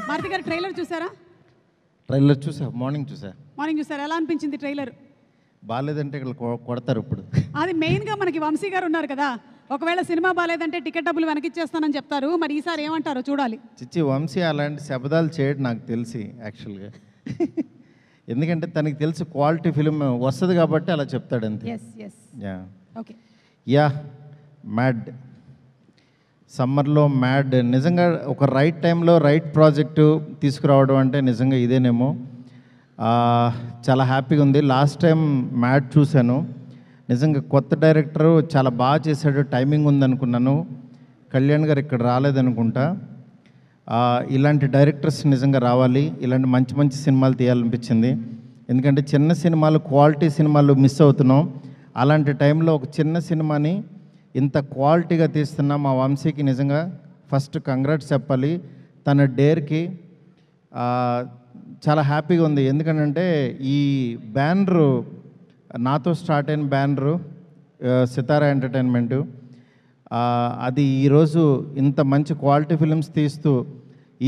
భారతి గారు ట్రైలర్ చూసారా? ట్రైలర్ చూసా, మార్నింగ్ చూసారా? ఎలా అనిపించింది ట్రైలర్? బాగాలేదంటే ఇక్కడ కొడతారు ఇప్పుడు. అది మెయిన్గా మనకి వంశీ గారు ఉన్నారు కదా, ఒకవేళ సినిమా బాగాలేదంటే టికెట్ డబ్బులు వెనకిచ్చేస్తానని చెప్తారు. మరి ఈసారి ఏమంటారో చూడాలి. చిచ్చి వంశీ అలాంటి శబ్దాలు చేయడు నాకు తెలిసి యాక్చువల్గా. ఎందుకంటే తనకి తెలిసి క్వాలిటీ ఫిలిం వస్తుంది కాబట్టి అలా చెప్తాడు అంతే. Yeah okay. యా మ్యాడ్, సమ్మర్లో మ్యాడ్ నిజంగా ఒక రైట్ టైంలో రైట్ ప్రాజెక్టు తీసుకురావడం అంటే నిజంగా ఇదేనేమో. చాలా హ్యాపీగా ఉంది. లాస్ట్ టైం మ్యాడ్ చూశాను, నిజంగా కొత్త డైరెక్టరు చాలా బాగా చేశాడు, టైమింగ్ ఉందనుకున్నాను. కళ్యాణ్ గారు ఇక్కడ రాలేదనుకుంటా. ఇలాంటి డైరెక్టర్స్ నిజంగా రావాలి, ఇలాంటి మంచి మంచి సినిమాలు తీయాలనిపించింది. ఎందుకంటే చిన్న సినిమాలు, క్వాలిటీ సినిమాలు మిస్ అవుతున్నాం. అలాంటి టైంలో ఒక చిన్న సినిమాని ఇంత క్వాలిటీగా తీస్తున్న మా వంశీకి నిజంగా ఫస్ట్ కంగ్రాట్స్ చెప్పాలి. తన డేర్కి చాలా హ్యాపీగా ఉంది. ఎందుకంటే ఈ బ్యానరు నాతో స్టార్ట్ అయిన బ్యానరు సితారా ఎంటర్టైన్మెంటు, అది ఈరోజు ఇంత మంచి క్వాలిటీ ఫిలిమ్స్ తీస్తూ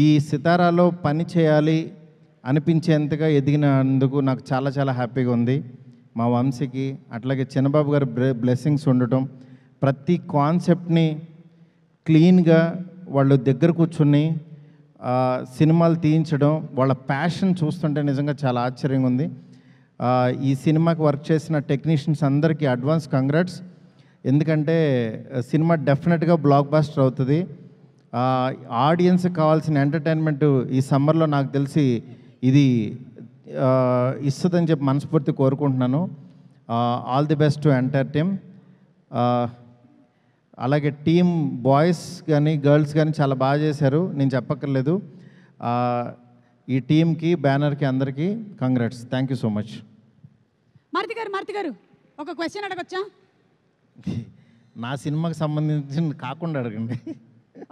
ఈ సితారాలో పని చేయాలి అనిపించేంతగా ఎదిగినందుకు నాకు చాలా చాలా హ్యాపీగా ఉంది. మా వంశీకి అట్లాగే చిన్నబాబు గారి బ్లెస్సింగ్స్ ఉండటం, ప్రతి కాన్సెప్ట్ని క్లీన్గా వాళ్ళు దగ్గర కూర్చుని సినిమాలు తీయించడం, వాళ్ళ ప్యాషన్ చూస్తుంటే నిజంగా చాలా ఆశ్చర్యంగా ఉంది. ఈ సినిమాకి వర్క్ చేసిన టెక్నీషియన్స్ అందరికీ అడ్వాన్స్ కంగ్రాట్స్. ఎందుకంటే సినిమా డెఫినెట్గా బ్లాక్ బాస్టర్ అవుతుంది. ఆడియన్స్కి కావాల్సిన ఎంటర్టైన్మెంట్ ఈ సమ్మర్లో నాకు తెలిసి ఇది ఇస్తుందని చెప్పి మనస్ఫూర్తి కోరుకుంటున్నాను. All the best to entire team. అలాగే టీమ్ బాయ్స్ కానీ గర్ల్స్ కానీ చాలా బాగా చేశారు, నేను చెప్పక్కర్లేదు. ఈ టీంకి, బ్యానర్కి, అందరికీ congrats. Thank you so much. Maruthi గారు ఒక క్వశ్చన్ అడగొచ్చా? నా సినిమాకి సంబంధించిన కాకుండా అడగండి.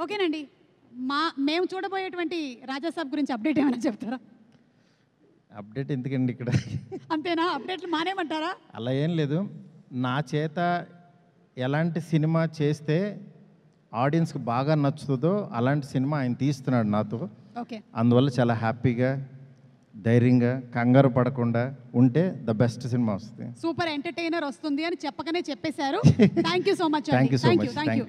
ఓకేనండి. మేము చూడబోయేటువంటి రాజాసాబ్ గురించి అప్డేట్ ఏమైనా చెప్తారా? అప్డేట్ ఎందుకండి ఇక్కడ? అంతేనా? అప్డేట్లు మానేమంటారా? అలా ఏం లేదు. నా చేత ఎలాంటి సినిమా చేస్తే ఆడియన్స్కి బాగా నచ్చుతుందో అలాంటి సినిమా ఆయన తీస్తున్నాడు నాతో. ఓకే. అందువల్ల చాలా హ్యాపీగా, ధైర్యంగా, కంగారు పడకుండా ఉంటే ద బెస్ట్ సినిమా వస్తుంది. సూపర్ ఎంటర్టైనర్ వస్తుంది అని చెప్పకనే చెప్పేశారు. Thank you so much. Thank you so much.